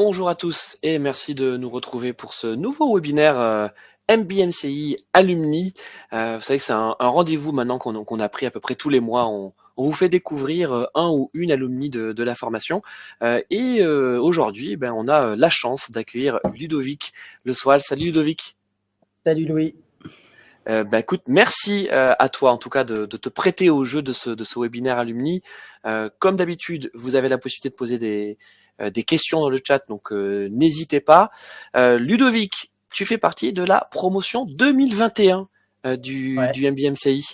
Bonjour à tous et merci de nous retrouver pour ce nouveau webinaire MBMCI Alumni. Vous savez que c'est un rendez-vous maintenant qu'on a pris à peu près tous les mois. On vous fait découvrir un ou une alumni de la formation. Aujourd'hui, on a la chance d'accueillir Ludovic Le Soal. Salut Ludovic. Salut Louis. Écoute, merci à toi en tout cas de te prêter au jeu de ce webinaire Alumni. Comme d'habitude, vous avez la possibilité de poser des questions dans le chat, donc n'hésitez pas. Ludovic, tu fais partie de la promotion 2021 du MBMCI.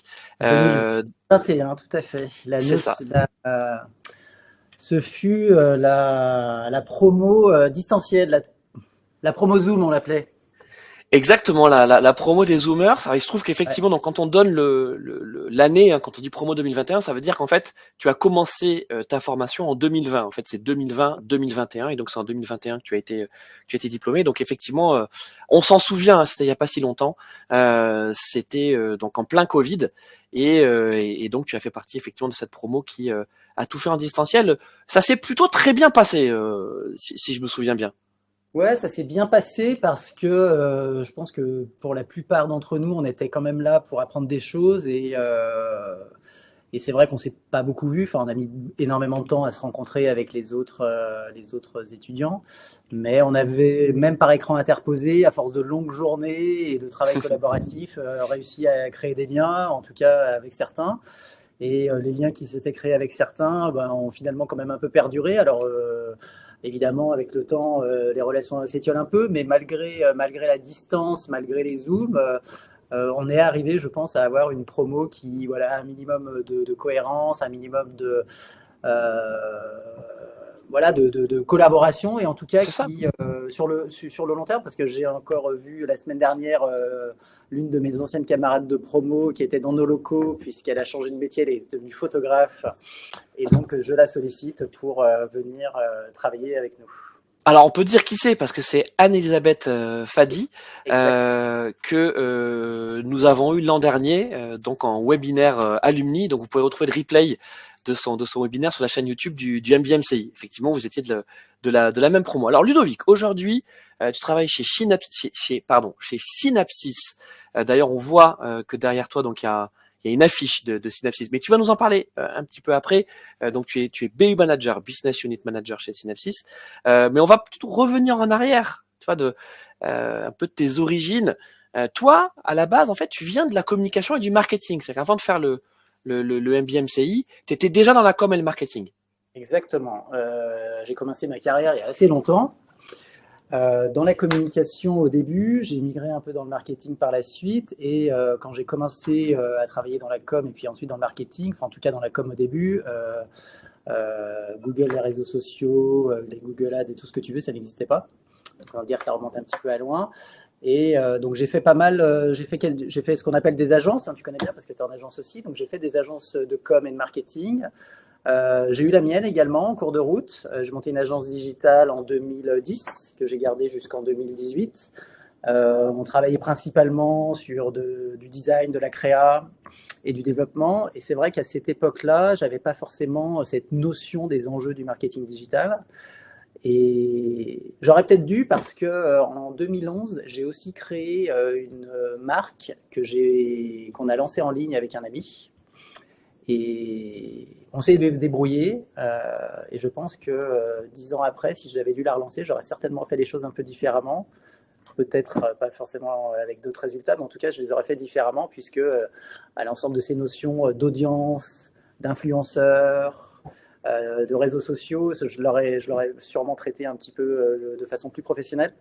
2021, tout à fait. C'est ça. Ce fut la promo distancielle, la promo Zoom, on l'appelait. Exactement, la promo des Zoomers. Alors, il se trouve qu'effectivement, donc quand on donne l'année, quand on dit promo 2021, ça veut dire qu'en fait, tu as commencé ta formation en 2020. En fait, c'est 2020-2021, et donc c'est en 2021 que tu as été diplômé. Donc effectivement, on s'en souvient, hein, c'était il y a pas si longtemps. C'était donc en plein Covid, et donc tu as fait partie effectivement de cette promo qui a tout fait en distanciel. Ça s'est plutôt très bien passé, si je me souviens bien. Ouais, ça s'est bien passé parce que je pense que pour la plupart d'entre nous, on était quand même là pour apprendre des choses et c'est vrai qu'on s'est pas beaucoup vu. Enfin, on a mis énormément de temps à se rencontrer avec les autres étudiants, mais on avait même par écran interposé, à force de longues journées et de travail collaboratif, réussi à créer des liens, en tout cas avec certains. Et les liens qui s'étaient créés avec certains ont finalement quand même un peu perduré. Alors évidemment, avec le temps, les relations s'étiolent un peu, mais malgré la distance, malgré les zooms, on est arrivé, je pense, à avoir une promo qui a un minimum de cohérence, un minimum de collaboration, et en tout cas qui sur le long terme, parce que j'ai encore vu la semaine dernière l'une de mes anciennes camarades de promo qui était dans nos locaux, puisqu'elle a changé de métier, elle est devenue photographe, et donc je la sollicite pour venir travailler avec nous. Alors on peut dire qui c'est, parce que c'est Anne-Elisabeth Fadi que nous avons eu l'an dernier, donc en webinaire Alumni. Donc vous pouvez retrouver le replay de son webinaire sur la chaîne YouTube du MBMCI. Effectivement, vous étiez de la même promo. Alors Ludovic, aujourd'hui, tu travailles chez Synapsys. D'ailleurs, on voit que derrière toi, donc il y a une affiche de Synapsys, mais tu vas nous en parler un petit peu après. Donc tu es BU Manager, Business Unit Manager chez Synapsys. Mais on va plutôt revenir en arrière, tu vois, un peu de tes origines. Toi, à la base, en fait, tu viens de la communication et du marketing. C'est-à-dire qu'avant de faire le MBMCI, tu étais déjà dans la com et le marketing. Exactement. J'ai commencé ma carrière il y a assez longtemps. Dans la communication au début, j'ai migré un peu dans le marketing par la suite, et quand j'ai commencé à travailler dans la com et puis ensuite dans le marketing, enfin en tout cas dans la com au début, Google, les réseaux sociaux, les Google Ads et tout ce que tu veux, ça n'existait pas. Donc on va dire que ça remonte un petit peu à loin. Et donc j'ai fait pas mal, j'ai fait ce qu'on appelle des agences, hein, tu connais bien parce que tu es en agence aussi, donc j'ai fait des agences de com et de marketing. J'ai eu la mienne également en cours de route. J'ai monté une agence digitale en 2010 que j'ai gardée jusqu'en 2018. On travaillait principalement sur du design, de la créa et du développement. Et c'est vrai qu'à cette époque-là, j'avais pas forcément cette notion des enjeux du marketing digital. Et j'aurais peut-être dû, parce que en 2011, j'ai aussi créé une marque qu'on a lancée en ligne avec un ami. Et on s'est débrouillé, et je pense que 10 ans après, si j'avais dû la relancer, j'aurais certainement fait les choses un peu différemment. Peut-être pas forcément avec d'autres résultats, mais en tout cas, je les aurais fait différemment, puisque à l'ensemble de ces notions d'audience, d'influenceurs, de réseaux sociaux, je l'aurais sûrement traité un petit peu de façon plus professionnelle,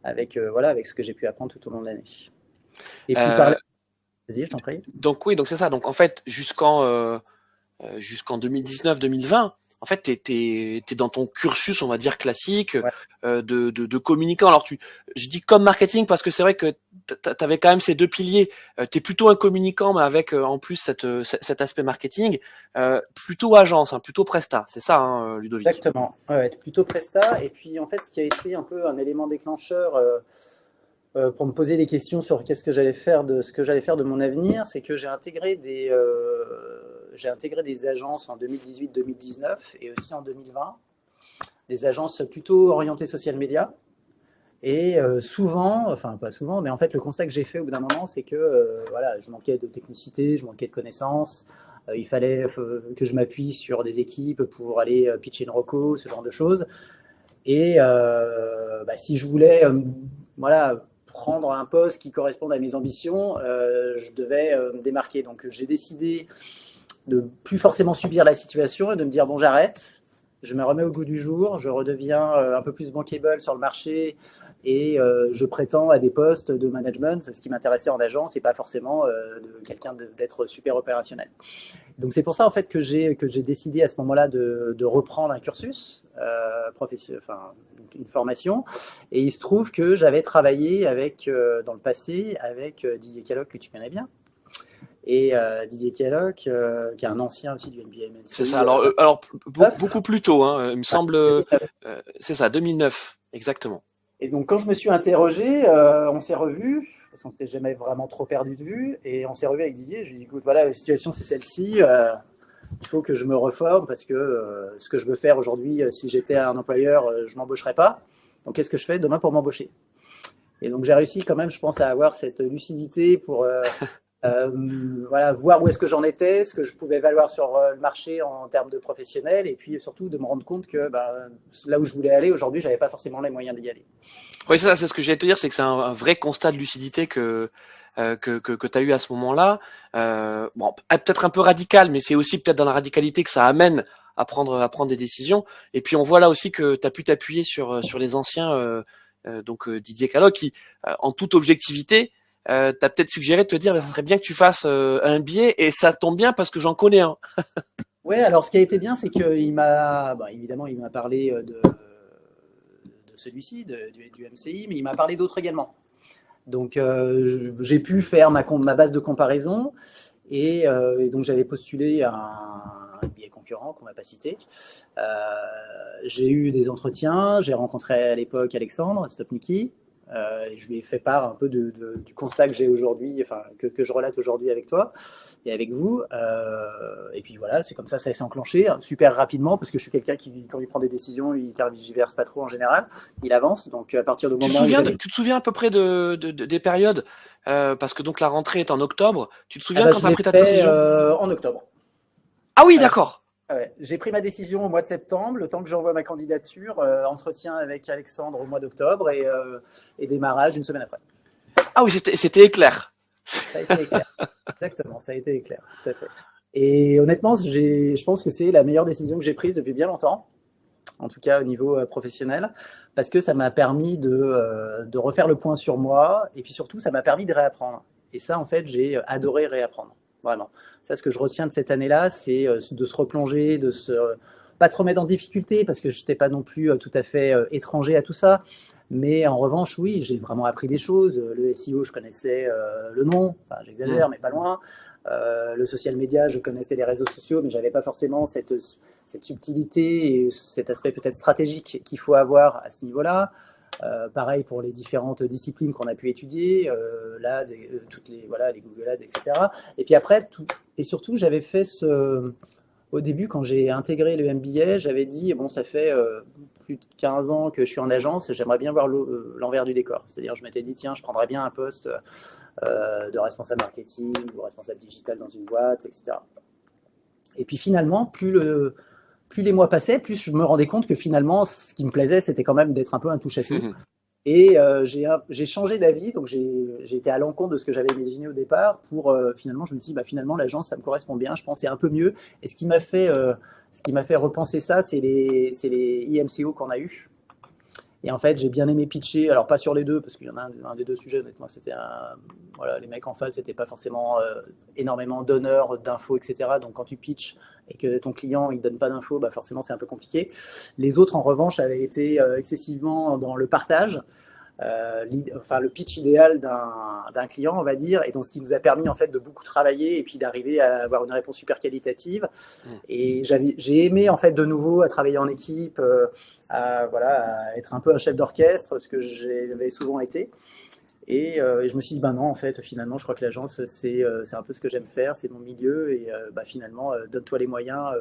avec ce que j'ai pu apprendre tout au long de l'année. Et puis vas-y, je t'en prie. Donc oui, donc c'est ça. Donc en fait, jusqu'en 2019-2020, en fait, t'es dans ton cursus, on va dire classique, de communicant. Alors je dis comme marketing parce que c'est vrai que t'avais quand même ces deux piliers. T'es plutôt un communicant, mais avec en plus cet aspect marketing, plutôt agence, hein, plutôt presta. C'est ça, hein, Ludovic. Exactement. Ouais, plutôt presta. Et puis en fait, ce qui a été un peu un élément déclencheur pour me poser des questions sur ce que j'allais faire de mon avenir, c'est que j'ai intégré des agences en 2018-2019 et aussi en 2020. des agences plutôt orientées social media. Et souvent, enfin pas souvent, mais en fait le constat que j'ai fait au bout d'un moment, c'est que voilà, je manquais de technicité, je manquais de connaissances. Il fallait que je m'appuie sur des équipes pour aller pitcher une reco, ce genre de choses. Et si je voulais voilà, prendre un poste qui corresponde à mes ambitions, je devais me démarquer. Donc j'ai décidé de plus forcément subir la situation et de me dire bon, j'arrête, je me remets au goût du jour, je redeviens un peu plus bankable sur le marché et je prétends à des postes de management, ce qui m'intéressait en agence et pas forcément de quelqu'un d'être super opérationnel. Donc c'est pour ça en fait que j'ai décidé à ce moment-là de reprendre un cursus enfin une formation, et il se trouve que j'avais travaillé avec dans le passé avec Didier Caloc, que tu connais bien. Et Didier Kellogg, qui est un ancien aussi du NBA MNC. C'est ça. Alors beaucoup plus tôt, hein, il me semble. C'est ça, 2009, exactement. Et donc, quand je me suis interrogé, on s'est revus, parce qu'on s'était jamais vraiment trop perdu de vue, et on s'est revus avec Didier. Je lui ai dit, écoute, voilà, la situation, c'est celle-ci. Il faut que je me reforme, parce que ce que je veux faire aujourd'hui, si j'étais un employeur, je ne m'embaucherais pas. Donc, qu'est-ce que je fais demain pour m'embaucher? Et donc, j'ai réussi quand même, je pense, à avoir cette lucidité pour voilà, voir où est-ce que j'en étais, ce que je pouvais valoir sur le marché en termes de professionnel, et puis surtout de me rendre compte que là où je voulais aller aujourd'hui, j'avais pas forcément les moyens d'y aller. Oui, c'est ça, c'est ce que j'allais te dire, c'est que c'est un vrai constat de lucidité que tu as eu à ce moment-là. Bon, peut-être un peu radical, mais c'est aussi peut-être dans la radicalité que ça amène à prendre des décisions. Et puis on voit là aussi que tu as pu t'appuyer sur les anciens, donc Didier Caloc, qui, en toute objectivité, t'as peut-être suggéré de te dire, ça serait bien que tu fasses un billet, et ça tombe bien parce que j'en connais un. Ouais, alors ce qui a été bien, c'est qu'il m'a, évidemment, il m'a parlé de celui-ci, du MCI, mais il m'a parlé d'autres également. Donc j'ai pu faire ma base de comparaison, et donc j'avais postulé à un billet concurrent qu'on ne m'a pas cité. J'ai eu des entretiens, j'ai rencontré à l'époque Alexandre Stopnicki. Je lui ai fait part un peu du constat que j'ai aujourd'hui, enfin que je relate aujourd'hui avec toi et avec vous. Et puis voilà, c'est comme ça s'est enclenché super rapidement, parce que je suis quelqu'un qui, quand il prend des décisions, il tergiverse pas trop en général, il avance. Donc à partir du moment tu te souviens à peu près des périodes, parce que donc la rentrée est en octobre. Tu te souviens quand tu as pris ta décision? En octobre. Ah oui, d'accord. Ouais. J'ai pris ma décision au mois de septembre, le temps que j'envoie ma candidature, entretien avec Alexandre au mois d'octobre, et démarrage une semaine après. Ah oui, c'était éclair. Ça a été éclair. Exactement, ça a été éclair, tout à fait. Et honnêtement, je pense que c'est la meilleure décision que j'ai prise depuis bien longtemps, en tout cas au niveau professionnel, parce que ça m'a permis de refaire le point sur moi, et puis surtout, ça m'a permis de réapprendre. Et ça, en fait, j'ai adoré réapprendre. Vraiment. Ça, ce que je retiens de cette année-là, c'est de se replonger, pas se remettre en difficulté, parce que je n'étais pas non plus tout à fait étranger à tout ça. Mais en revanche, oui, j'ai vraiment appris des choses. Le SEO, je connaissais le nom, enfin, j'exagère, mais pas loin. Le social media, je connaissais les réseaux sociaux, mais je n'avais pas forcément cette subtilité et cet aspect peut-être stratégique qu'il faut avoir à ce niveau-là. Pareil pour les différentes disciplines qu'on a pu étudier, l'AD, toutes les Google Ads, etc. Et puis après, et surtout, j'avais fait au début, quand j'ai intégré le MBA, j'avais dit, bon, ça fait plus de 15 ans que je suis en agence, j'aimerais bien voir l'envers du décor. C'est-à-dire, je m'étais dit, tiens, je prendrais bien un poste de responsable marketing ou responsable digital dans une boîte, etc. Et puis finalement, plus les mois passaient, plus je me rendais compte que finalement, ce qui me plaisait, c'était quand même d'être un peu un touche-à-tout. Et j'ai changé d'avis, donc j'ai été à l'encontre de ce que j'avais imaginé au départ, pour finalement, je me suis dit, finalement, l'agence, ça me correspond bien, je pensais un peu mieux. Et ce qui m'a fait repenser ça, c'est les IMCO qu'on a eu. Et en fait, j'ai bien aimé pitcher, alors pas sur les deux, parce qu'il y en a un des deux sujets, honnêtement, c'était les mecs en face, c'était pas forcément énormément d'honneur, d'infos, etc. Donc quand tu pitches et que ton client il donne pas d'infos, forcément c'est un peu compliqué. Les autres, en revanche, avaient été excessivement dans le partage. Le pitch idéal d'un client, on va dire, et donc ce qui nous a permis en fait de beaucoup travailler et puis d'arriver à avoir une réponse super qualitative. Et j'ai aimé en fait de nouveau à travailler en équipe, à être un peu un chef d'orchestre, ce que j'avais souvent été. Et je me suis dit, non, en fait, finalement, je crois que l'agence, c'est un peu ce que j'aime faire, c'est mon milieu, et finalement, donne-toi les moyens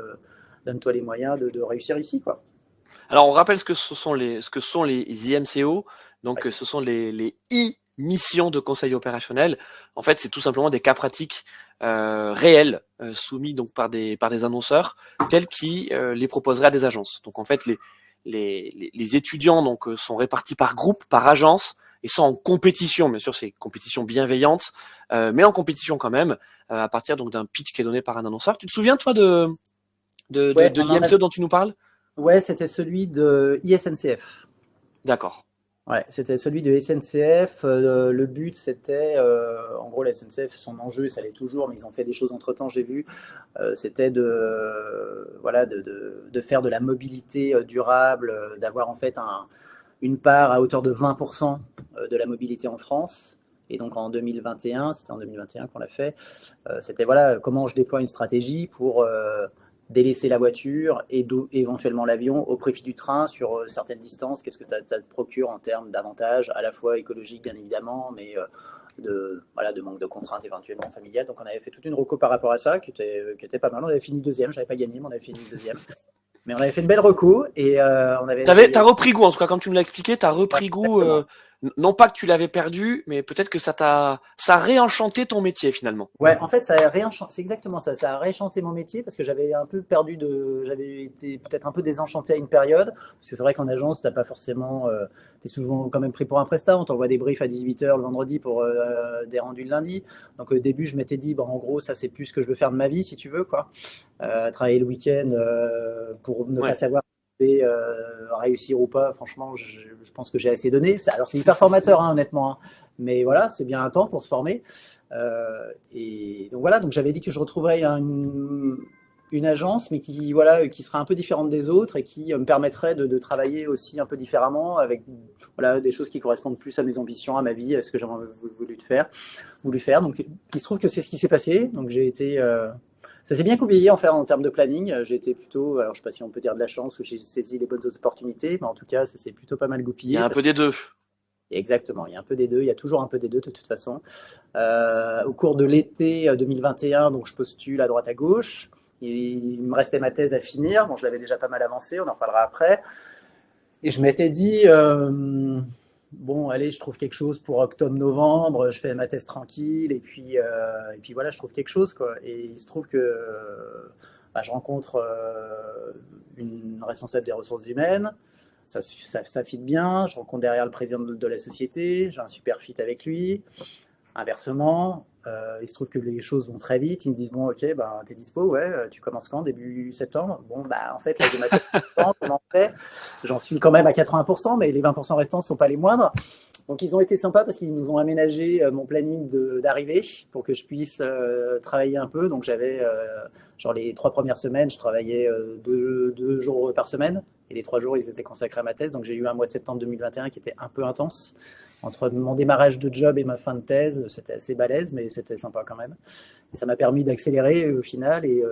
de réussir ici, quoi. Alors, on rappelle ce que sont les IMCO. Donc, ce sont les missions de conseil opérationnel. En fait, c'est tout simplement des cas pratiques réels soumis donc par des annonceurs tels qui les proposeraient à des agences. Donc, en fait, les étudiants donc sont répartis par groupe, par agence, et sont en compétition. Bien sûr, c'est compétition bienveillante, mais en compétition quand même, à partir donc d'un pitch qui est donné par un annonceur. Tu te souviens toi Ouais, de l'IMCO dont tu nous parles? ouais, c'était celui de ISNCF. D'accord. Ouais, c'était celui de SNCF. Le but, c'était, en gros, la SNCF, son enjeu, ça l'est toujours, mais ils ont fait des choses entre-temps, j'ai vu. C'était voilà, de faire de la mobilité durable, d'avoir en fait une part à hauteur de 20% de la mobilité en France. Et donc en 2021, c'était en 2021 qu'on l'a fait, c'était voilà, comment je déploie une stratégie pour délaisser la voiture et éventuellement l'avion au profit du train sur certaines distances. Qu'est-ce que ça te procure en termes d'avantages, à la fois écologiques bien évidemment, mais voilà, de manque de contraintes éventuellement familiales. Donc on avait fait toute une reco par rapport à ça qui était pas mal. On avait fini deuxième, j'avais pas gagné, mais on avait fini deuxième. Mais on avait fait une belle reco et on avait T'as repris goût, en tout cas, comme tu me l'as expliqué, t'as repris goût, exactement. non pas que tu l'avais perdu, mais peut-être que ça a réenchanté ton métier finalement. Ouais, en fait, ça a réenchanté, c'est exactement ça. Ça a réenchanté mon métier parce que j'avais un peu j'avais été peut-être un peu désenchanté à une période. Parce que c'est vrai qu'en agence, t'as pas forcément, t'es souvent quand même pris pour un prestat. On t'envoie des briefs à 18h le vendredi pour des rendus le lundi. Donc au début, je m'étais dit, bon, en gros, ça c'est plus ce que je veux faire de ma vie, si tu veux, quoi. Travailler le week-end pour ne pas Ouais. savoir si je vais, réussir ou pas. Franchement, je pense que j'ai assez donné. Alors c'est hyper formateur, hein, honnêtement, hein. Mais voilà, c'est bien un temps pour se former. Et donc voilà, donc j'avais dit que je retrouverais une agence, mais qui voilà, qui sera un peu différente des autres et qui me permettrait de travailler aussi un peu différemment avec voilà des choses qui correspondent plus à mes ambitions, à ma vie, à ce que j'avais voulu faire. Donc il se trouve que c'est ce qui s'est passé. Donc j'ai été ça s'est bien goupillé en termes de planning. J'ai été plutôt, alors je sais pas si on peut dire de la chance ou j'ai saisi les bonnes opportunités, mais en tout cas ça s'est plutôt pas mal Il y a goupillé un peu parce que des deux. exactement, il y a un peu des deux, il y a toujours un peu des deux de toute façon. Au cours de l'été 2021, donc je postule à droite à gauche. Il me restait ma thèse à finir. Bon, je l'avais déjà pas mal avancé, on en reparlera après. Et je m'étais dit, bon, allez, je trouve quelque chose pour octobre-novembre, je fais ma thèse tranquille, et puis voilà, je trouve quelque chose, quoi. Et il se trouve que bah, je rencontre une responsable des ressources humaines, ça fit bien, je rencontre derrière le président de la société, j'ai un super fit avec lui. Inversement, il se trouve que les choses vont très vite. Ils me disent, bon, ok, bah, t'es dispo, ouais, tu commences quand? Début septembre? Bon, bah, en fait, là, j'ai ma tête comment on fait? J'en suis quand même à 80%, mais les 20% restants ne sont pas les moindres. Donc, ils ont été sympas parce qu'ils nous ont aménagé mon planning d'arrivée pour que je puisse travailler un peu. Donc, j'avais, genre, les 3 premières semaines, je travaillais 2 jours par semaine. Et les 3 jours, ils étaient consacrés à ma thèse. Donc, j'ai eu un mois de septembre 2021 qui était un peu intense. Entre mon démarrage de job et ma fin de thèse, c'était assez balèze, mais c'était sympa quand même. Et ça m'a permis d'accélérer au final et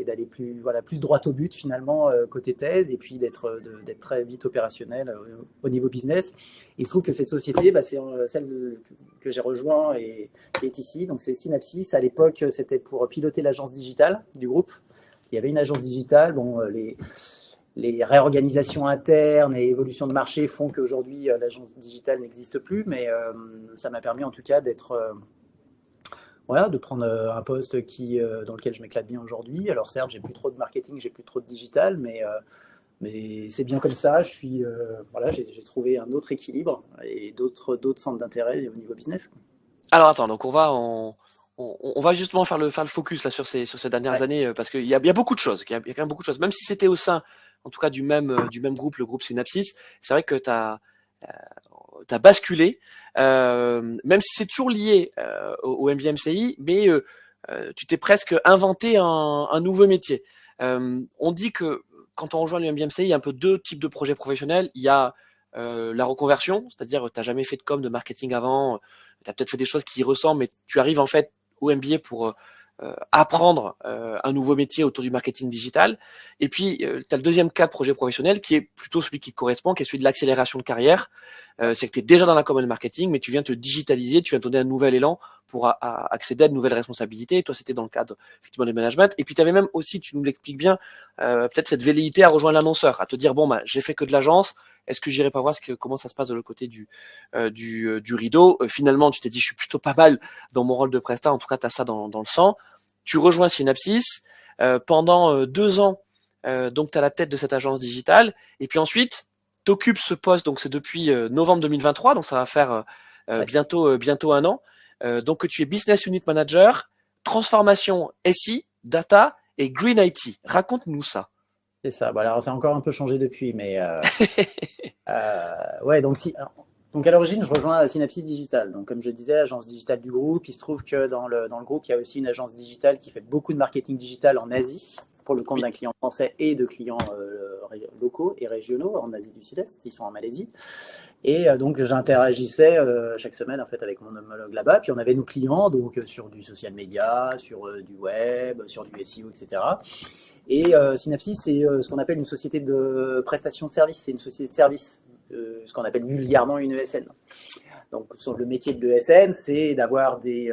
d'aller plus droit au but finalement côté thèse et puis d'être très vite opérationnel au niveau business. Et il se trouve que cette société, bah, c'est celle que j'ai rejoint et qui est ici. Donc c'est Synapsis. À l'époque, c'était pour piloter l'agence digitale du groupe. Il y avait une agence digitale. Bon, les réorganisations internes et évolutions de marché font qu'aujourd'hui, l'agence digitale n'existe plus, mais ça m'a permis en tout cas voilà, de prendre un poste dans lequel je m'éclate bien aujourd'hui. Alors certes, j'ai plus trop de marketing, j'ai plus trop de digital, mais c'est bien comme ça. Voilà, j'ai trouvé un autre équilibre et d'autres centres d'intérêt au niveau business, quoi. Alors attends, donc on va justement faire le focus là sur ces dernières Ouais, années parce qu'il y a beaucoup de choses, il y a quand même beaucoup de choses. Même si c'était au sein, en tout cas du même groupe, le groupe Synapsis, c'est vrai que t'as basculé, même si c'est toujours lié au MBMCI, mais tu t'es presque inventé un nouveau métier. On dit que quand on rejoint le MBMCI, il y a un peu deux types de projets professionnels. Il y a la reconversion, c'est-à-dire tu n'as jamais fait de com, de marketing avant, tu as peut-être fait des choses qui y ressemblent, mais tu arrives en fait au MBA apprendre un nouveau métier autour du marketing digital. Et puis, tu as le deuxième cas de projet professionnel qui est plutôt celui qui correspond, qui est celui de l'accélération de carrière. C'est que tu es déjà dans la commande marketing, mais tu viens te digitaliser, tu viens donner un nouvel élan pour accéder à de nouvelles responsabilités. Et toi, c'était dans le cadre effectivement du management. Et puis, tu avais même aussi, tu nous l'expliques bien, peut-être cette velléité à rejoindre l'annonceur, à te dire, bon, j'ai fait que de l'agence, est-ce que j'irai pas voir comment ça se passe de l'autre côté du rideau. Finalement, tu t'es dit, je suis plutôt pas mal dans mon rôle de prestat, en tout cas, tu as ça dans le sang. Tu rejoins Synapsys pendant 2 ans, donc tu as la tête de cette agence digitale, et puis ensuite, tu occupes ce poste, donc c'est depuis novembre 2023, donc ça va faire bientôt 1 an, donc que tu es Business Unit Manager, transformation SI, data et Green IT. Raconte-nous ça. C'est ça. Bon, alors, ça a encore un peu changé depuis, mais ouais, donc à l'origine, je rejoins Synapsys Digital. Donc, comme je disais, agence digitale du groupe. Il se trouve que dans le groupe, il y a aussi une agence digitale qui fait beaucoup de marketing digital en Asie, pour le compte d'un client français et de clients locaux et régionaux en Asie du Sud-Est. Ils sont en Malaisie. Et donc, j'interagissais chaque semaine en fait avec mon homologue là-bas. Puis, on avait nos clients donc sur du social media, sur du web, sur du SEO, etc. Et Synapsys, c'est ce qu'on appelle une société de prestation de services. C'est une société de services, ce qu'on appelle vulgairement une ESN. Donc, le métier de l'ESN, c'est d'avoir des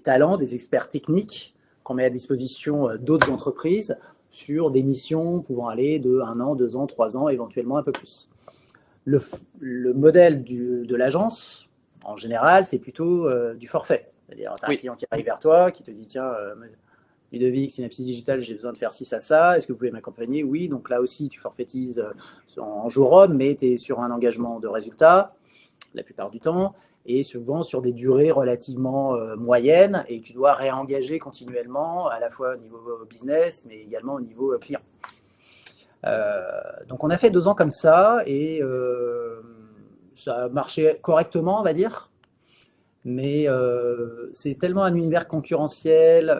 talents, des experts techniques qu'on met à disposition d'autres entreprises sur des missions pouvant aller de 1 an, 2 ans, 3 ans, éventuellement un peu plus. Le modèle de l'agence, en général, c'est plutôt du forfait. C'est-à-dire, tu as un client qui arrive vers toi, qui te dit, tiens, Ludovic, Synapsys Digital, j'ai besoin de faire ci, ça. Est-ce que vous pouvez m'accompagner? Oui, donc là aussi, tu forfaitises en jour homme, mais tu es sur un engagement de résultat la plupart du temps et souvent sur des durées relativement moyennes et tu dois réengager continuellement à la fois au niveau business, mais également au niveau client. Donc, on a fait 2 ans comme ça et ça a marché correctement, on va dire. Mais c'est tellement un univers concurrentiel,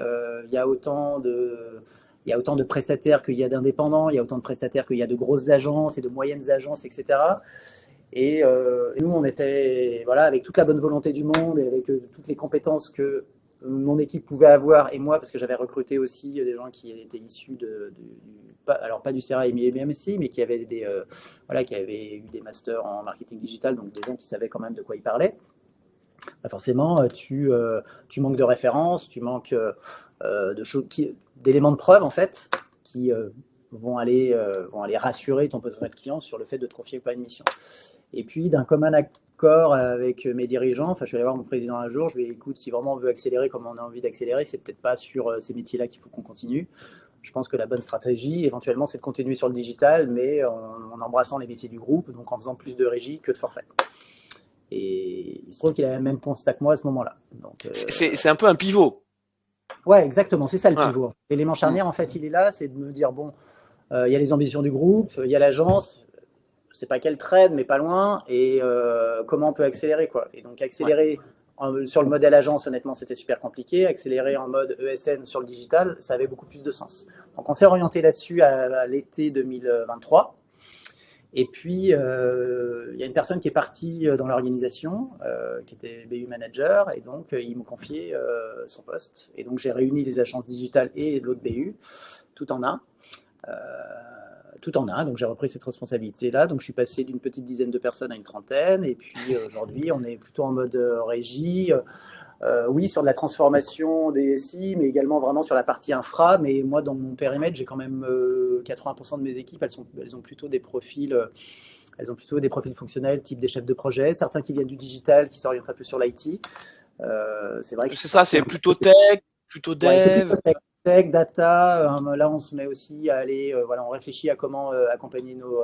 il y a autant de prestataires qu'il y a d'indépendants, il y a autant de prestataires qu'il y a de grosses agences et de moyennes agences, etc. Et nous, on était avec toute la bonne volonté du monde et avec toutes les compétences que mon équipe pouvait avoir et moi, parce que j'avais recruté aussi des gens qui étaient issus pas du CERA et MSI, mais qui avaient qui avaient eu des masters en marketing digital, donc des gens qui savaient quand même de quoi ils parlaient. Forcément, tu manques de références, tu manques d'éléments de preuve en fait qui vont aller rassurer ton potentiel client sur le fait de te confier pas une mission. Et puis d'un commun accord avec mes dirigeants, je suis allé voir mon président un jour, je lui ai dit écoute, si vraiment on veut accélérer comme on a envie d'accélérer, c'est peut-être pas sur ces métiers-là qu'il faut qu'on continue. Je pense que la bonne stratégie, éventuellement, c'est de continuer sur le digital, mais en embrassant les métiers du groupe, donc en faisant plus de régie que de forfait. Et il se trouve qu'il a le même constat que moi à ce moment-là. C'est un peu un pivot. Ouais, exactement, c'est ça le pivot. L'élément charnière, en fait, il est là, c'est de me dire, bon, il y a les ambitions du groupe, il y a l'agence, je ne sais pas quel trade, mais pas loin, et comment on peut accélérer, quoi. Et donc, accélérer sur le modèle agence, honnêtement, c'était super compliqué. Accélérer en mode ESN sur le digital, ça avait beaucoup plus de sens. Donc, on s'est orienté là-dessus à l'été 2023. Et puis, il y a une personne qui est partie dans l'organisation, qui était BU manager, et donc ils m'ont confié son poste. Et donc, j'ai réuni les agences digitales et l'autre BU, tout en un. Donc, j'ai repris cette responsabilité-là. Donc, je suis passé d'une petite dizaine de personnes à une trentaine. Et puis, aujourd'hui, on est plutôt en mode régie. Oui, sur de la transformation des SI, mais également vraiment sur la partie infra. Mais moi, dans mon périmètre, j'ai quand même 80% de mes équipes, elles ont plutôt des profils fonctionnels, type des chefs de projet, certains qui viennent du digital, qui s'orientent un peu sur l'IT. C'est vrai que c'est plutôt tech, plutôt dev. Ouais, c'est plutôt tech, data. Là, on se met aussi à aller, on réfléchit à comment accompagner nos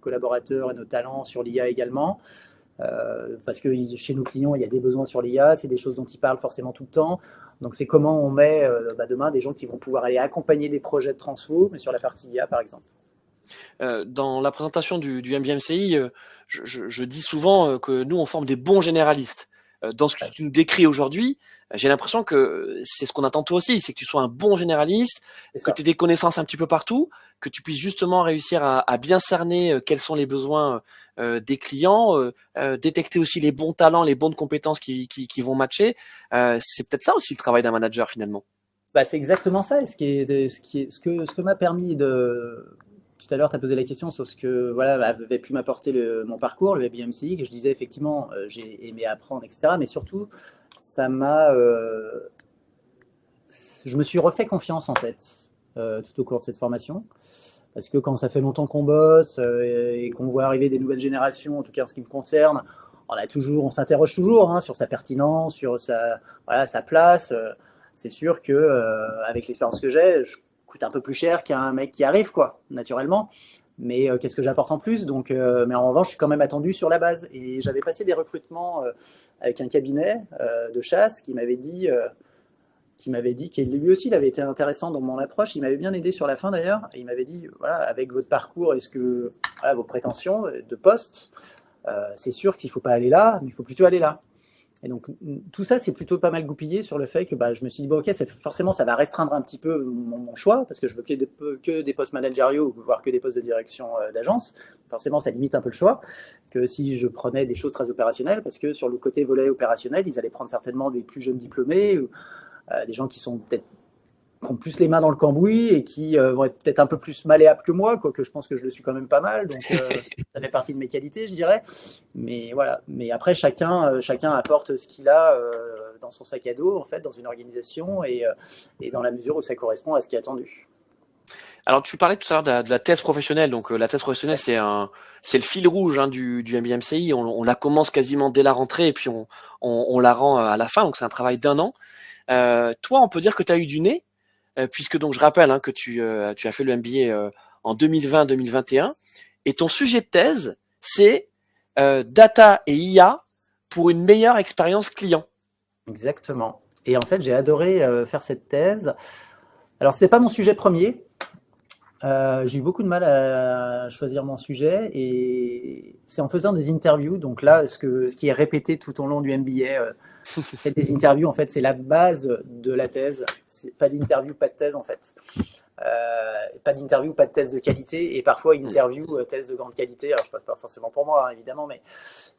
collaborateurs et nos talents sur l'IA également. Parce que chez nos clients, il y a des besoins sur l'IA, c'est des choses dont ils parlent forcément tout le temps. Donc, c'est comment on met demain des gens qui vont pouvoir aller accompagner des projets de transfo, mais sur la partie IA, par exemple. Dans la présentation du MBMCI, je dis souvent que nous, on forme des bons généralistes. Dans ce que tu nous décris aujourd'hui, j'ai l'impression que c'est ce qu'on attend toi aussi, c'est que tu sois un bon généraliste, que tu aies des connaissances un petit peu partout, que tu puisses justement réussir à bien cerner quels sont les besoins des clients, détecter aussi les bons talents, les bonnes compétences qui vont matcher. C'est peut-être ça aussi le travail d'un manager finalement. Bah, c'est exactement ça. Et ce que m'a permis de. Tout à l'heure, tu as posé la question sur ce que voilà, avait pu m'apporter mon parcours, le BMCI, que je disais effectivement, j'ai aimé apprendre, etc. Mais surtout, ça m'a. Je me suis refait confiance, en fait, tout au cours de cette formation. Parce que quand ça fait longtemps qu'on bosse et qu'on voit arriver des nouvelles générations, en tout cas en ce qui me concerne, on s'interroge toujours sur sa pertinence, sur sa place. C'est sûr que avec l'expérience que j'ai, je coûte un peu plus cher qu'un mec qui arrive, quoi, naturellement. Mais qu'est-ce que j'apporte en plus? Donc, mais en revanche, je suis quand même attendu sur la base. Et j'avais passé des recrutements avec un cabinet de chasse qui m'avait dit que lui aussi, il avait été intéressant dans mon approche. Il m'avait bien aidé sur la fin d'ailleurs. Et il m'avait dit, voilà, avec votre parcours, est-ce que voilà, vos prétentions de poste, c'est sûr qu'il ne faut pas aller là, mais il faut plutôt aller là. Et donc tout ça, c'est plutôt pas mal goupillé sur le fait que je me suis dit, bon, ok, forcément, ça va restreindre un petit peu mon choix, parce que je veux que des postes managériaux, voire que des postes de direction d'agence. Forcément, ça limite un peu le choix, que si je prenais des choses très opérationnelles, parce que sur le côté volet opérationnel, ils allaient prendre certainement des plus jeunes diplômés, des gens qui sont peut-être qui ont plus les mains dans le cambouis et qui vont être peut-être un peu plus malléables que moi, quoique je pense que je le suis quand même pas mal, donc ça fait partie de mes qualités, je dirais. Mais voilà. Mais après, chacun apporte ce qu'il a dans son sac à dos, en fait, dans une organisation et dans la mesure où ça correspond à ce qui est attendu. Alors, tu parlais tout à l'heure de la thèse professionnelle. Donc, la thèse professionnelle, c'est le fil rouge du MBMCI. On la commence quasiment dès la rentrée et puis on la rend à la fin. Donc, c'est un travail d'1 an. Toi, on peut dire que tu as eu du nez, puisque donc je rappelle que tu as fait le MBA en 2020-2021, et ton sujet de thèse, c'est data et IA pour une meilleure expérience client. Exactement. Et en fait, j'ai adoré faire cette thèse. Alors, ce n'est pas mon sujet premier. J'ai eu beaucoup de mal à choisir mon sujet et c'est en faisant des interviews. Donc là, ce qui est répété tout au long du MBA, faites des interviews, en fait, c'est la base de la thèse. C'est pas d'interview, pas de thèse, en fait. Pas d'interview, pas de thèse de qualité et parfois une interview, thèse de grande qualité. Alors, je passe pas forcément pour moi, évidemment,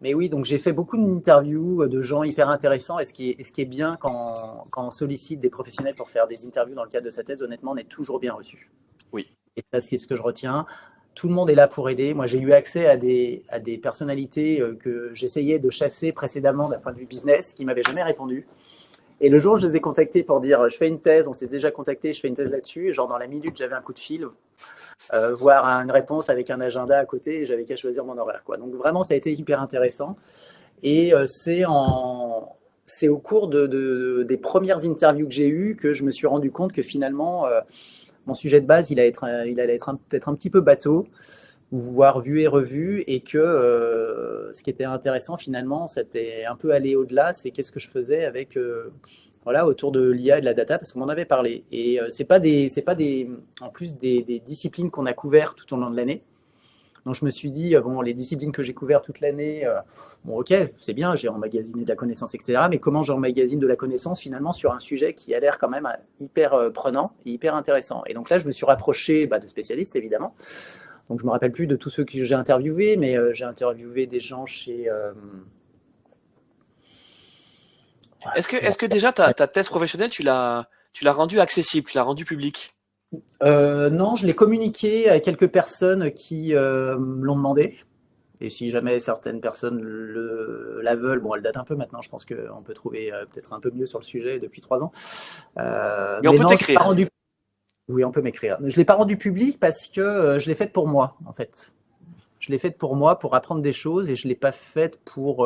mais oui, donc j'ai fait beaucoup d'interviews de gens hyper intéressants et ce qui est bien quand on sollicite des professionnels pour faire des interviews dans le cadre de sa thèse, honnêtement, on est toujours bien reçu. Oui. Et ça, c'est ce que je retiens. Tout le monde est là pour aider. Moi, j'ai eu accès à des personnalités que j'essayais de chasser précédemment d'un point de vue business, qui ne m'avaient jamais répondu. Et le jour où je les ai contactés pour dire je fais une thèse, on s'est déjà contacté, je fais une thèse là-dessus, et genre dans la minute, j'avais un coup de fil, voire une réponse avec un agenda à côté, et j'avais qu'à choisir mon horaire, quoi. Donc vraiment, ça a été hyper intéressant. Et c'est au cours des premières interviews que j'ai eues que je me suis rendu compte que finalement, mon sujet de base, il allait être peut-être un petit peu bateau, voire vu et revu, et que ce qui était intéressant finalement, c'était un peu aller au-delà, c'est qu'est-ce que je faisais avec autour de l'IA et de la data, parce qu'on m'en avait parlé. Et c'est pas en plus des disciplines qu'on a couvertes tout au long de l'année. Donc je me suis dit, bon, les disciplines que j'ai couvertes toute l'année, bon ok, c'est bien, j'ai emmagasiné de la connaissance, etc. Mais comment j'emmagasine de la connaissance finalement sur un sujet qui a l'air quand même hyper prenant et hyper intéressant. Et donc là, je me suis rapproché de spécialistes, évidemment. Donc je ne me rappelle plus de tous ceux que j'ai interviewés, mais j'ai interviewé des gens chez... Est-ce que déjà ta thèse professionnelle, tu l'as rendue accessible, tu l'as rendue publique? Non, je l'ai communiqué à quelques personnes qui me l'ont demandé. Et si jamais certaines personnes la veulent, bon, elle date un peu maintenant, je pense qu'on peut trouver peut-être un peu mieux sur le sujet depuis 3 ans. Mais on peut t'écrire. Oui, on peut m'écrire. Je ne l'ai pas rendu public parce que je l'ai faite pour moi, en fait. Je l'ai faite pour moi, pour apprendre des choses, et je ne l'ai pas faite pour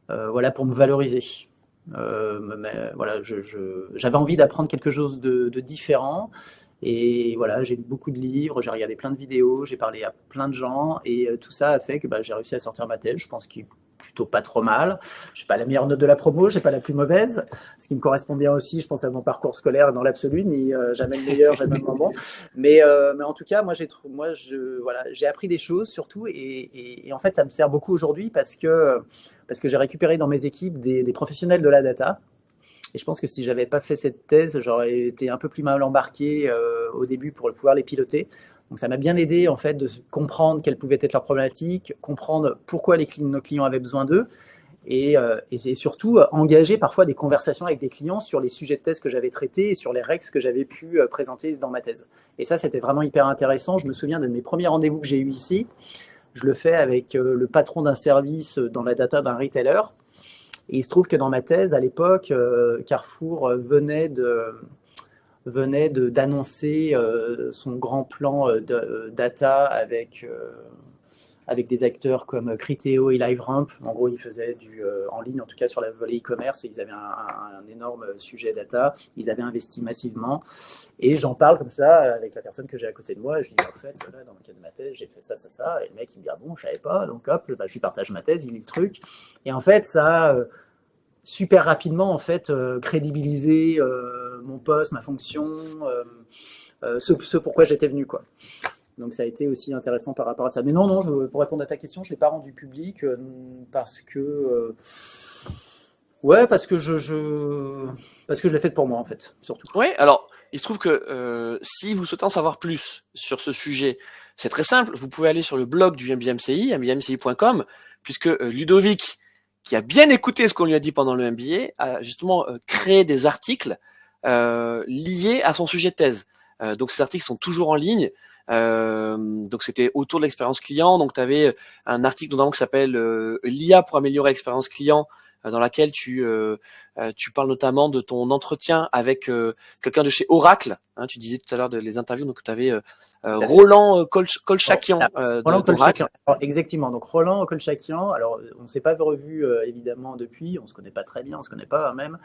me valoriser. Mais voilà, j'avais envie d'apprendre quelque chose de différent. Et voilà, j'ai lu beaucoup de livres, j'ai regardé plein de vidéos, j'ai parlé à plein de gens, et tout ça a fait que j'ai réussi à sortir ma thèse. Je pense qu'il est plutôt pas trop mal. Je n'ai pas la meilleure note de la promo, je n'ai pas la plus mauvaise, ce qui me correspond bien aussi, je pense, à mon parcours scolaire dans l'absolu, ni jamais le meilleur, jamais le moins bon. Mais en tout cas, j'ai appris des choses surtout, et en fait, ça me sert beaucoup aujourd'hui parce que j'ai récupéré dans mes équipes des professionnels de la data. Et je pense que si j'avais pas fait cette thèse, j'aurais été un peu plus mal embarqué au début pour pouvoir les piloter. Donc ça m'a bien aidé en fait de comprendre quelles pouvaient être leurs problématiques, comprendre pourquoi nos clients avaient besoin d'eux, et surtout engager parfois des conversations avec des clients sur les sujets de thèse que j'avais traités et sur les règles que j'avais pu présenter dans ma thèse. Et ça, c'était vraiment hyper intéressant. Je me souviin de mes premiers rendez-vous que j'ai eus ici. Je le fais avec le patron d'un service dans la data d'un retailer. Et il se trouve que dans ma thèse, à l'époque, Carrefour venait d'annoncer son grand plan de data avec des acteurs comme Criteo et LiveRamp. En gros, ils faisaient en ligne, en tout cas sur la volet e-commerce, ils avaient un énorme sujet data, ils avaient investi massivement. Et j'en parle comme ça avec la personne que j'ai à côté de moi. Et je lui dis, en fait, là, dans le cadre de ma thèse, j'ai fait ça, ça, ça. Et le mec, il me dit, ah bon, je savais pas. Donc, hop, bah, je lui partage ma thèse, il lit le truc. Et en fait, ça super rapidement, en fait, crédibilisé mon poste, ma fonction, ce pourquoi j'étais venu, quoi. Donc ça a été aussi intéressant par rapport à ça. Mais non, pour répondre à ta question, je ne l'ai pas rendu public parce que parce que je l'ai fait pour moi en fait, surtout. Oui, alors il se trouve que si vous souhaitez en savoir plus sur ce sujet, c'est très simple. Vous pouvez aller sur le blog du MBA-MCI, mbamci.com, puisque Ludovic, qui a bien écouté ce qu'on lui a dit pendant le MBA, a justement créé des articles liés à son sujet de thèse. Donc ces articles sont toujours en ligne. Donc c'était autour de l'expérience client. Donc tu avais un article notamment qui s'appelle l'IA pour améliorer l'expérience client, dans laquelle tu parles notamment de ton entretien avec quelqu'un de chez Oracle. Hein, tu disais tout à l'heure les interviews, donc tu avais Roland Kolchakian Roland d'Oracle. Exactement. Donc Roland Kolchakian. Alors on ne s'est pas revu évidemment depuis. On se connaît pas très bien, on se connaît pas même.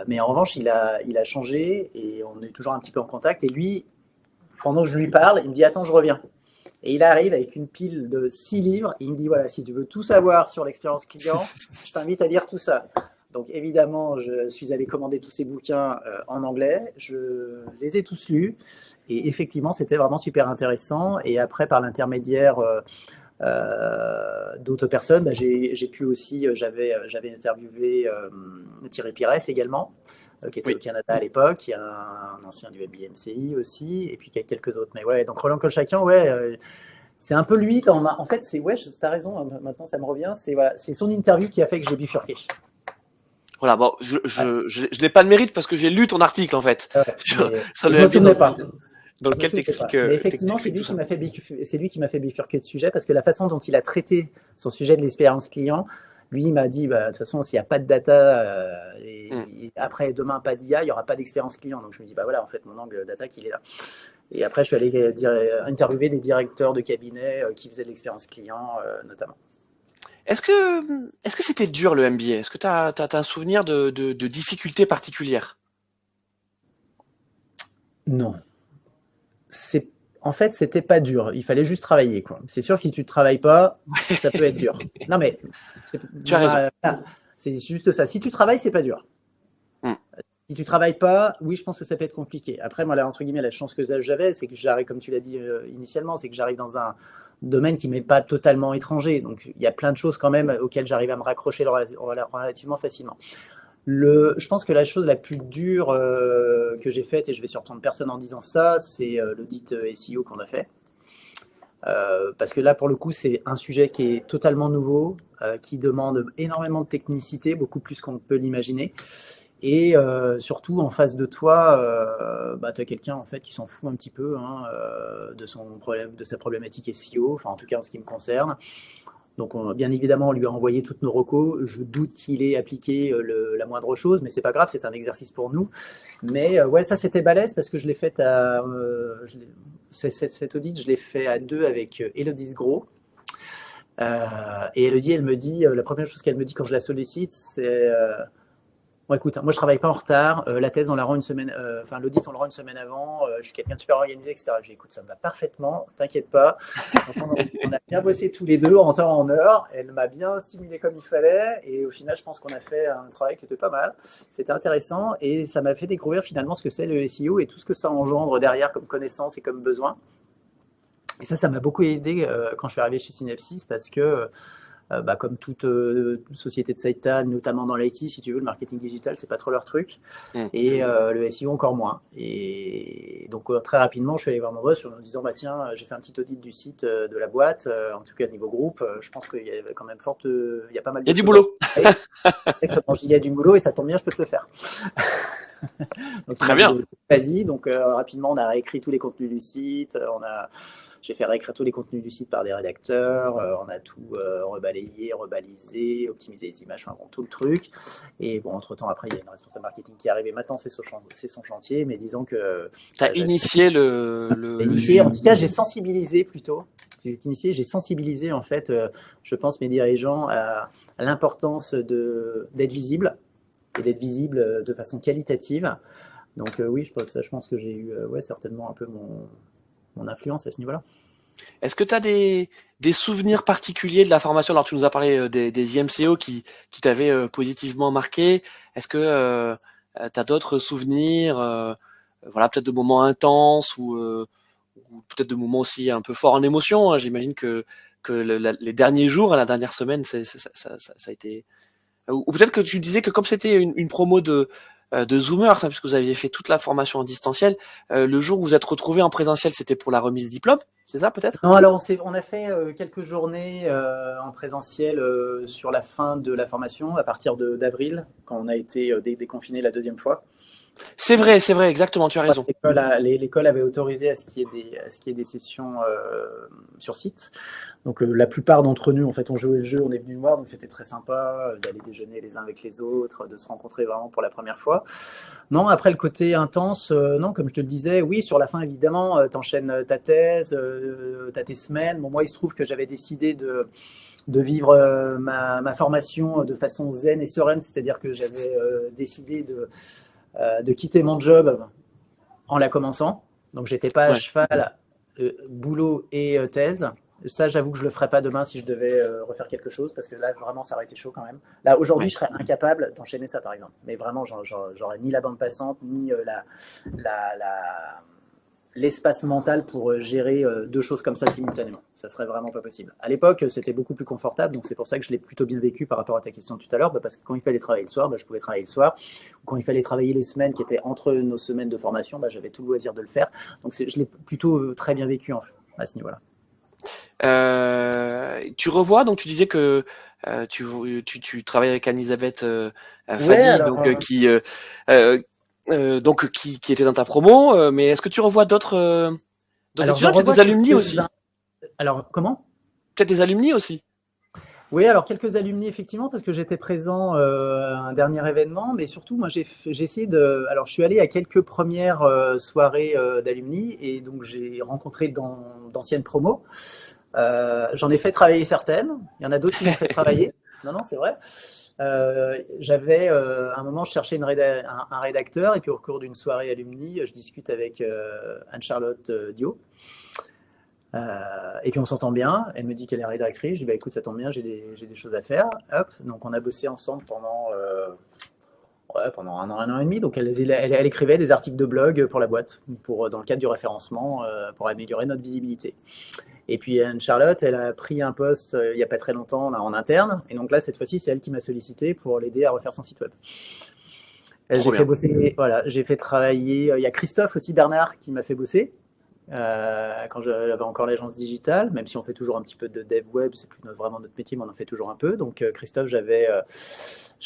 Mais en revanche, il a changé et on est toujours un petit peu en contact. Et lui, pendant que je lui parle, il me dit attends, je reviens. Et il arrive avec une pile de 6 livres. Et il me dit voilà, si tu veux tout savoir sur l'expérience client, je t'invite à lire tout ça. Donc évidemment, je suis allé commander tous ces bouquins en anglais. Je les ai tous lus. Et effectivement, c'était vraiment super intéressant. Et après, par l'intermédiaire d'autres personnes, bah, j'ai pu aussi, j'avais interviewé Thierry Pires également, qui était au Canada à l'époque. Il y a un ancien du MBA-MCI aussi, et puis il y a quelques autres. Mais ouais, donc Roland Kolchakian, c'est un peu lui. En fait, c'est t'as raison. Maintenant, ça me revient. C'est son interview qui a fait que j'ai bifurqué. Voilà, bon, je n'ai pas de mérite parce que j'ai lu ton article en fait. Je ne me souvenais pas. Dans lequel t'expliques. Mais effectivement, c'est lui qui m'a fait bifurquer de sujet parce que la façon dont il a traité son sujet de l'expérience client, lui, il m'a dit, de toute façon, s'il n'y a pas de data et après demain pas d'IA, il n'y aura pas d'expérience client. Donc je me dis, bah voilà, en fait, mon angle d'attaque, il est là. Et après, je suis allé interviewer des directeurs de cabinet qui faisaient de l'expérience client, notamment. Est-ce que c'était dur le MBA? Est-ce que tu as un souvenir de difficultés particulières? Non. En fait, c'était pas dur. Il fallait juste travailler, quoi. C'est sûr que si tu ne travailles pas, ça peut être dur. Non, mais tu as raison. C'est juste ça. Si tu travailles, c'est pas dur. Si tu travailles pas, oui, je pense que ça peut être compliqué. Après, moi, là, entre guillemets, la chance que j'avais, c'est que j'arrive, comme tu l'as dit initialement, c'est que j'arrive dans un domaine qui m'est pas totalement étranger. Donc, il y a plein de choses quand même auxquelles j'arrive à me raccrocher relativement facilement. Je pense que la chose la plus dure que j'ai faite, et je vais surprendre personne en disant ça, c'est l'audit SEO qu'on a fait. Parce que là, pour le coup, c'est un sujet qui est totalement nouveau, qui demande énormément de technicité, beaucoup plus qu'on ne peut l'imaginer. Et surtout, en face de toi, tu as quelqu'un en fait, qui s'en fout un petit peu de sa problématique SEO, enfin en tout cas en ce qui me concerne. Donc, bien évidemment, on lui a envoyé toutes nos recos. Je doute qu'il ait appliqué la moindre chose, mais c'est pas grave, c'est un exercice pour nous. Mais ça, c'était balèze parce que je l'ai fait cet audit, je l'ai fait à 2 avec Élodie Gros. Et Élodie, elle me dit, la première chose qu'elle me dit quand je la sollicite, c'est bon, écoute, moi je travaille pas en retard, la thèse on la rend une semaine, l'audit on le rend une semaine avant, je suis quelqu'un de super organisé, etc. Je dis écoute, ça me va parfaitement, t'inquiète pas. Donc, on a bien bossé tous les deux en temps en heure, elle m'a bien stimulé comme il fallait, et au final je pense qu'on a fait un travail qui était pas mal. C'était intéressant et ça m'a fait découvrir finalement ce que c'est le SEO et tout ce que ça engendre derrière comme connaissance et comme besoin. Et ça m'a beaucoup aidé quand je suis arrivé chez Synapsis parce que comme toute société de cette taille, notamment dans l'IT, si tu veux, le marketing digital, c'est pas trop leur truc. Et le SEO encore moins. Et donc très rapidement, je suis allé voir mon boss en me disant tiens, j'ai fait un petit audit du site de la boîte, en tout cas niveau groupe, je pense qu'il y a quand même il y a pas mal de Il y a du choses boulot. Exactement, il y a du boulot et ça tombe bien, je peux te le faire. Donc, Très bien. Vas-y, donc rapidement, on a réécrit tous les contenus du site, j'ai fait réécrire tous les contenus du site par des rédacteurs, on a tout rebalayé, rebalisé, optimisé les images, enfin bon, tout le truc. Et bon, entre-temps, après, il y a une responsable marketing qui est arrivée. Maintenant, c'est son chantier, mais disons que… Tu as initié En tout cas, j'ai sensibilisé plutôt. J'ai sensibilisé, en fait, je pense, mes dirigeants à l'importance d'être visible et d'être visible de façon qualitative. Donc oui, je pense que j'ai eu certainement un peu mon influence à ce niveau-là. Est-ce que tu as des souvenirs particuliers de la formation? Alors, tu nous as parlé des IMCO qui t'avaient positivement marqué. Est-ce que tu as d'autres souvenirs, voilà, peut-être de moments intenses ou peut-être de moments aussi un peu forts en émotion, hein? J'imagine que les derniers jours, la dernière semaine, ça a été… Ou peut-être que tu disais que comme c'était une promo de Zoomers, hein, puisque vous aviez fait toute la formation en distanciel, le jour où vous êtes retrouvés en présentiel, c'était pour la remise de diplôme, c'est ça peut-être? Non, alors on a fait quelques journées en présentiel sur la fin de la formation, à partir d'avril, quand on a été déconfiné la deuxième fois. C'est vrai, exactement, tu as raison. L'école avait autorisé à ce qu'il y ait des sessions sur site. Donc la plupart d'entre nous, en fait, on jouait le jeu, on est venus voir, donc c'était très sympa d'aller déjeuner les uns avec les autres, de se rencontrer vraiment pour la première fois. Non, après le côté intense, non, comme je te le disais, oui, sur la fin, évidemment, t'enchaînes ta thèse, t'as tes semaines. Bon, moi, il se trouve que j'avais décidé de vivre ma formation de façon zen et sereine, c'est-à-dire que j'avais décidé de quitter mon job en la commençant. Donc, j'étais pas à cheval, boulot et thèse. Ça, j'avoue que je le ferais pas demain si je devais refaire quelque chose, parce que là, vraiment, ça aurait été chaud quand même. Là, aujourd'hui, je serais incapable d'enchaîner ça, par exemple. Mais vraiment, j'aurais ni la bande passante, ni l'espace mental pour gérer deux choses comme ça simultanément. Ça serait vraiment pas possible. À l'époque, c'était beaucoup plus confortable, donc c'est pour ça que je l'ai plutôt bien vécu par rapport à ta question de tout à l'heure, parce que quand il fallait travailler le soir, je pouvais travailler le soir. Ou quand il fallait travailler les semaines qui étaient entre nos semaines de formation, j'avais tout le loisir de le faire. Donc je l'ai plutôt très bien vécu à ce niveau-là. Tu revois, donc tu disais que tu travailles avec Anne-Elisabeth Fadi, donc qui était dans ta promo, mais est-ce que tu revois d'autres étudiants, peut-être des alumni aussi? Alors, comment? Peut-être des alumni aussi? Oui, alors quelques alumni effectivement, parce que j'étais présent à un dernier événement, mais surtout moi j'ai essayé de… Alors je suis allé à quelques premières soirées d'alumni et donc j'ai rencontré d'anciennes promos. J'en ai fait travailler certaines, il y en a d'autres qui m'ont fait travailler. Non, c'est vrai. J'avais à un moment, je cherchais un rédacteur et puis au cours d'une soirée alumni, je discute avec Anne-Charlotte Dio. Et puis on s'entend bien, elle me dit qu'elle est rédactrice, je dis écoute, ça tombe bien, j'ai des choses à faire. Hop, donc on a bossé ensemble pendant 1 an, 1 an et demi. Donc elle écrivait des articles de blog pour la boîte, dans le cadre du référencement, pour améliorer notre visibilité. Et puis Anne-Charlotte, elle a pris un poste il n'y a pas très longtemps là, en interne, et donc là cette fois-ci c'est elle qui m'a sollicité pour l'aider à refaire son site web. J'ai fait bosser, voilà, j'ai fait travailler, il y a Christophe aussi Bernard qui m'a fait bosser. Quand j'avais encore l'agence digitale, même si on fait toujours un petit peu de dev web, c'est plus vraiment notre métier, mais on en fait toujours un peu. Donc Christophe, je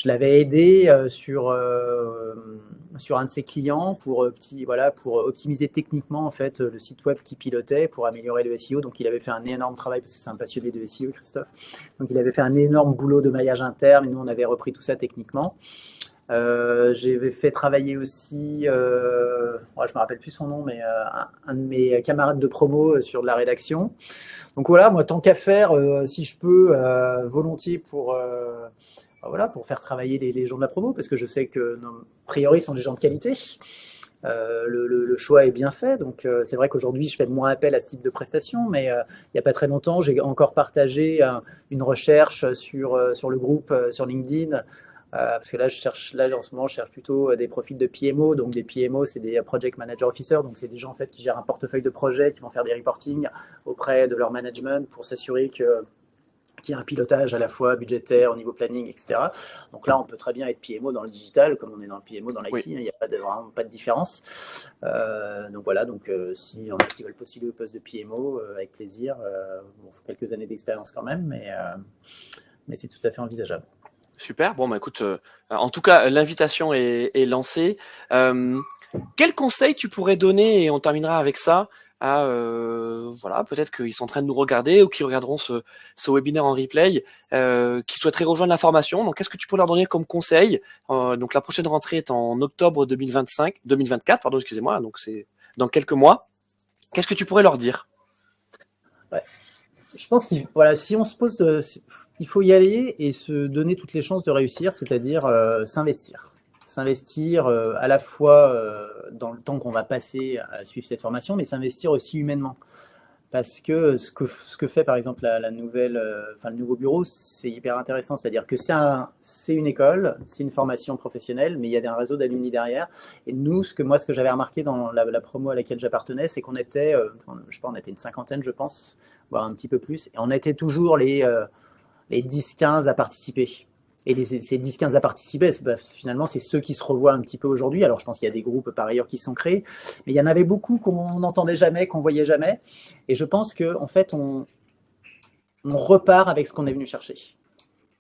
l'avais aidé sur un de ses clients pour optimiser techniquement en fait le site web qu'il pilotait pour améliorer le SEO. Donc il avait fait un énorme travail parce que c'est un passionné de SEO, Christophe. Donc il avait fait un énorme boulot de maillage interne et nous on avait repris tout ça techniquement. J'ai fait travailler aussi, je me rappelle plus son nom, mais un de mes camarades de promo sur de la rédaction. Donc voilà, moi tant qu'à faire, si je peux, volontiers pour faire travailler les gens de la promo, parce que je sais que a priori sont des gens de qualité. Le choix est bien fait, donc c'est vrai qu'aujourd'hui je fais moins appel à ce type de prestations, mais il n'y a pas très longtemps j'ai encore partagé une recherche sur le groupe sur LinkedIn. Parce que là, en ce moment, je cherche plutôt des profils de PMO. Donc, des PMO, c'est des Project Manager Officer. Donc, c'est des gens en fait qui gèrent un portefeuille de projets, qui vont faire des reporting auprès de leur management pour s'assurer qu'ils qui a un pilotage à la fois budgétaire, au niveau planning, etc. Donc là, on peut très bien être PMO dans le digital, comme on est dans le PMO dans l'IT, Oui. il n'y a vraiment pas de différence. Donc voilà, si y en a qui veulent postuler au poste de PMO, avec plaisir. Bon, faut quelques années d'expérience quand même, mais c'est tout à fait envisageable. Super. Bon, bah écoute, en tout cas, l'invitation est lancée. Quel conseil tu pourrais donner, et on terminera avec ça, à voilà, peut-être qu'ils sont en train de nous regarder ou qui regarderont ce webinaire en replay, qui souhaiteraient rejoindre la formation. Donc, qu'est-ce que tu pourrais leur donner comme conseil? Donc, la prochaine rentrée est en octobre 2024, pardon, excusez-moi. Donc, c'est dans quelques mois. Qu'est-ce que tu pourrais leur dire? Ouais. Je pense voilà, si on se pose, il faut y aller et se donner toutes les chances de réussir, c'est-à-dire s'investir. S'investir à la fois dans le temps qu'on va passer à suivre cette formation, mais s'investir aussi humainement. Parce que ce que fait par exemple la nouvelle, le nouveau bureau, c'est hyper intéressant. C'est-à-dire que c'est une école, c'est une formation professionnelle, mais il y a un réseau d'alumni derrière. Et nous, ce que j'avais remarqué dans la promo à laquelle j'appartenais, c'est qu'on était, je sais pas, on était une cinquantaine, je pense, voire un petit peu plus. Et on était toujours les 10-15 à participer. Et ces 10-15 à participer, finalement, c'est ceux qui se revoient un petit peu aujourd'hui. Alors, je pense qu'il y a des groupes par ailleurs qui sont créés, mais il y en avait beaucoup qu'on n'entendait jamais, qu'on voyait jamais. Et je pense qu'en fait, on repart avec ce qu'on est venu chercher.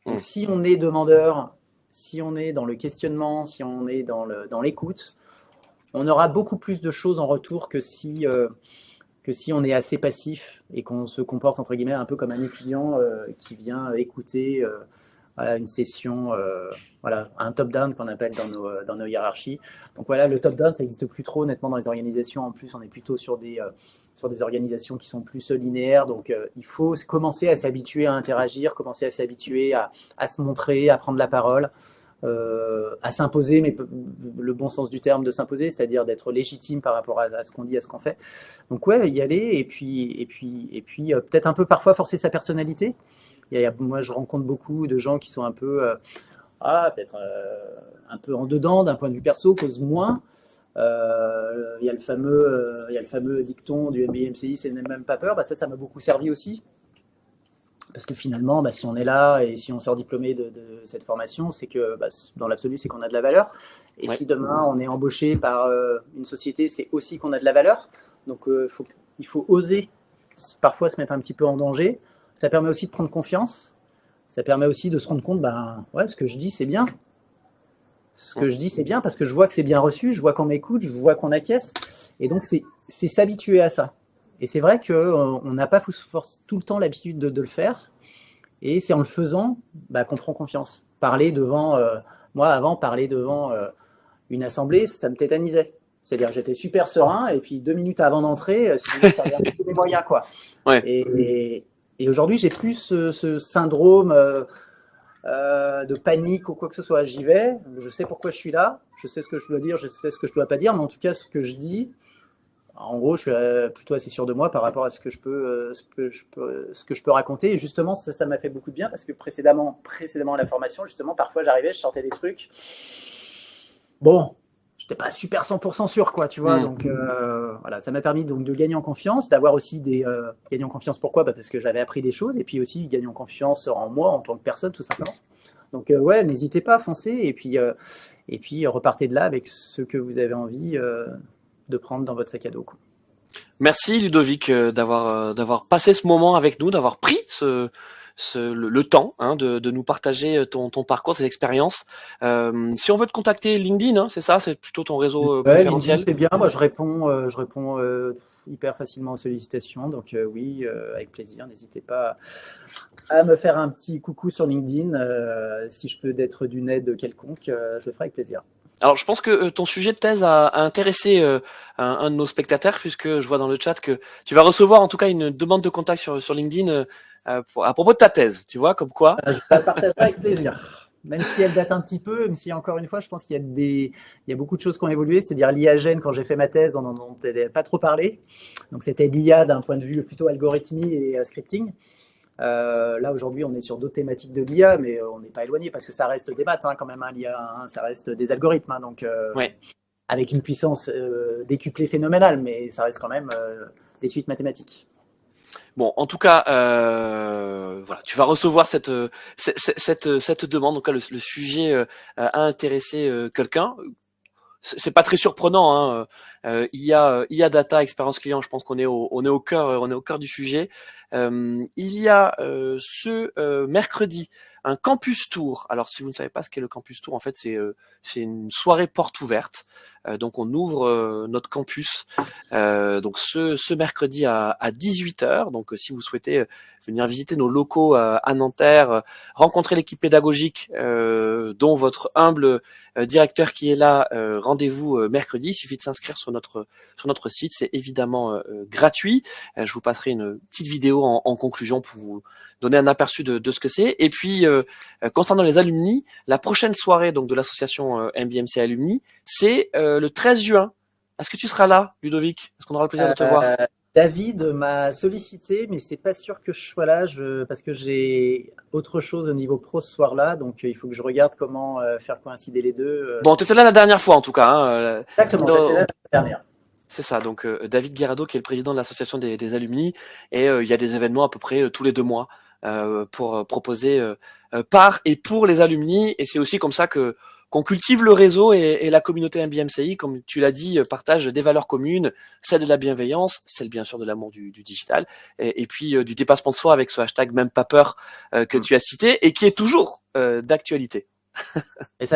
Donc, si on est demandeur, si on est dans le questionnement, si on est dans l'écoute, on aura beaucoup plus de choses en retour que si on est assez passif et qu'on se comporte, entre guillemets, un peu comme un étudiant qui vient écouter voilà, une session, voilà, un top-down qu'on appelle dans nos hiérarchies. Donc voilà, le top-down, ça n'existe plus trop, honnêtement, dans les organisations. En plus, on est plutôt sur des organisations qui sont plus linéaires. Donc, il faut commencer à s'habituer à interagir, commencer à s'habituer à se montrer, à prendre la parole, à s'imposer, mais le bon sens du terme de s'imposer, c'est-à-dire d'être légitime par rapport à ce qu'on dit, à ce qu'on fait. Donc, ouais, y aller et puis peut-être un peu parfois forcer sa personnalité. Moi, je rencontre beaucoup de gens qui sont un peu, peut-être un peu en dedans d'un point de vue perso, causent moins. Il y a le fameux dicton du MBA-MCI, c'est même pas peur. Ça m'a beaucoup servi aussi. Parce que finalement, si on est là et si on sort diplômé de cette formation, c'est que dans l'absolu, c'est qu'on a de la valeur. Et si demain, on est embauché par une société, c'est aussi qu'on a de la valeur. Donc, il faut oser parfois se mettre un petit peu en danger. Ça permet aussi de prendre confiance. Ça permet aussi de se rendre compte, ce que je dis, c'est bien. Ce que je dis, c'est bien parce que je vois que c'est bien reçu, je vois qu'on m'écoute, je vois qu'on acquiesce. Et donc, c'est s'habituer à ça. Et c'est vrai qu'on n'a pas tout le temps l'habitude de le faire. Et c'est en le faisant qu'on prend confiance. Moi, avant, parler devant une assemblée, ça me tétanisait. C'est-à-dire, j'étais super serein, et puis 2 minutes avant d'entrer, ça avait un peu mes moyens, quoi. Ouais. Et aujourd'hui, j'ai plus ce syndrome de panique ou quoi que ce soit. J'y vais, je sais pourquoi je suis là, je sais ce que je dois dire, je sais ce que je dois pas dire, mais en tout cas, ce que je dis, en gros, je suis plutôt assez sûr de moi par rapport à ce que je peux raconter. Et justement, ça m'a fait beaucoup de bien parce que précédemment à la formation, justement, parfois j'arrivais, je sortais des trucs. Bon, j'étais pas super 100% sûr, quoi, tu vois. Donc voilà, ça m'a permis donc de gagner en confiance, d'avoir aussi gagner en confiance. Pourquoi ? Parce que j'avais appris des choses et puis aussi gagner en confiance en moi en tant que personne, tout simplement. Donc ouais, n'hésitez pas à foncer et puis repartez de là avec ce que vous avez envie de prendre dans votre sac à dos, quoi. Merci Ludovic d'avoir passé ce moment avec nous, d'avoir pris le temps de nous partager ton parcours, tes expériences. Si on veut te contacter, LinkedIn, c'est ça, c'est plutôt ton réseau préférentiel. LinkedIn, c'est bien. Moi, je réponds hyper facilement aux sollicitations. Donc oui, avec plaisir. N'hésitez pas à me faire un petit coucou sur LinkedIn. Si je peux être d'une aide quelconque, je le ferai avec plaisir. Alors, je pense que ton sujet de thèse a intéressé un de nos spectateurs, puisque je vois dans le chat que tu vas recevoir en tout cas une demande de contact sur LinkedIn à propos de ta thèse, tu vois, comme quoi. Je la partagerai avec plaisir. Même si elle date un petit peu, même si encore une fois, je pense qu'il y a beaucoup de choses qui ont évolué. C'est-à-dire l'IA-Gène, quand j'ai fait ma thèse, on n'en entendait pas trop parler. Donc c'était l'IA d'un point de vue plutôt algorithmie et scripting. Là aujourd'hui on est sur d'autres thématiques de l'IA, mais on n'est pas éloigné parce que ça reste des maths quand même, l'IA, ça reste des algorithmes, donc avec une puissance décuplée phénoménale, mais ça reste quand même des suites mathématiques. Bon, en tout cas, voilà, tu vas recevoir cette demande. Donc là, le sujet a intéressé quelqu'un. C'est pas très surprenant, hein. IA data expérience client, je pense qu'on est au cœur du sujet. Il y a ce mercredi un campus tour. Alors si vous ne savez pas ce qu'est le campus tour, en fait c'est une soirée porte ouverte. Donc on ouvre notre campus donc ce mercredi à 18h. Donc si vous souhaitez venir visiter nos locaux à Nanterre, rencontrer l'équipe pédagogique dont votre humble directeur qui est là, rendez-vous mercredi. Il suffit de s'inscrire sur notre site. C'est évidemment gratuit. Je vous passerai une petite vidéo en conclusion pour vous donner un aperçu de ce que c'est. Et puis, concernant les alumni, la prochaine soirée donc de l'association MBMC Alumni, c'est le 13 juin. Est-ce que tu seras là, Ludovic? Est-ce qu'on aura le plaisir de te voir? David m'a sollicité, mais c'est pas sûr que je sois là parce que j'ai autre chose au niveau pro ce soir-là, donc il faut que je regarde comment faire coïncider les deux. Bon, tu étais là la dernière fois en tout cas. Hein, Exactement, j'étais là la dernière. c'est ça, donc David Guerrado qui est le président de l'association des alumni, et il y a des événements à peu près tous les 2 mois pour proposer par et pour les alumni, et c'est aussi comme ça que qu'on cultive le réseau et la communauté MBMCI, comme tu l'as dit, partage des valeurs communes, celle de la bienveillance, celle bien sûr de l'amour du digital, et puis du dépassement de soi avec ce hashtag même pas peur que tu as cité et qui est toujours d'actualité. Et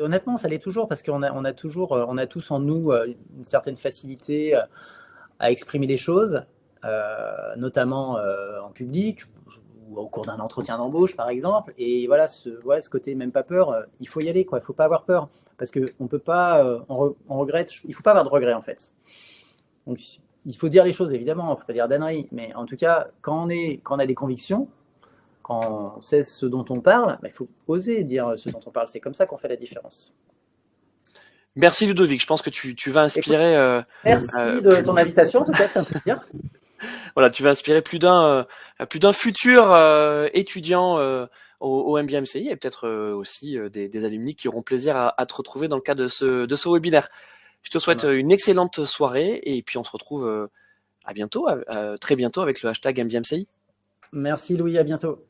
honnêtement, ça l'est toujours parce on a toujours, on a tous en nous une certaine facilité à exprimer les choses, notamment en public ou au cours d'un entretien d'embauche, par exemple. Et voilà, ce côté même pas peur, il faut y aller, quoi. Il faut pas avoir peur parce que on peut pas, on regrette. Il faut pas avoir de regrets en fait. Donc, il faut dire les choses évidemment. Il faut pas dire d'âneries, mais en tout cas, quand on a des convictions, quand on sait ce dont on parle, bah, il faut oser dire ce dont on parle. C'est comme ça qu'on fait la différence. Merci Ludovic, je pense que tu vas inspirer. Merci de ton invitation, en tout cas, c'est un plaisir. Voilà, tu vas inspirer plus d'un futur étudiant au MBMCI, et peut-être aussi des alumni qui auront plaisir à te retrouver dans le cadre de ce webinaire. Je te souhaite une excellente soirée, et puis on se retrouve à bientôt, très bientôt avec le hashtag MBMCI. Merci Louis, à bientôt.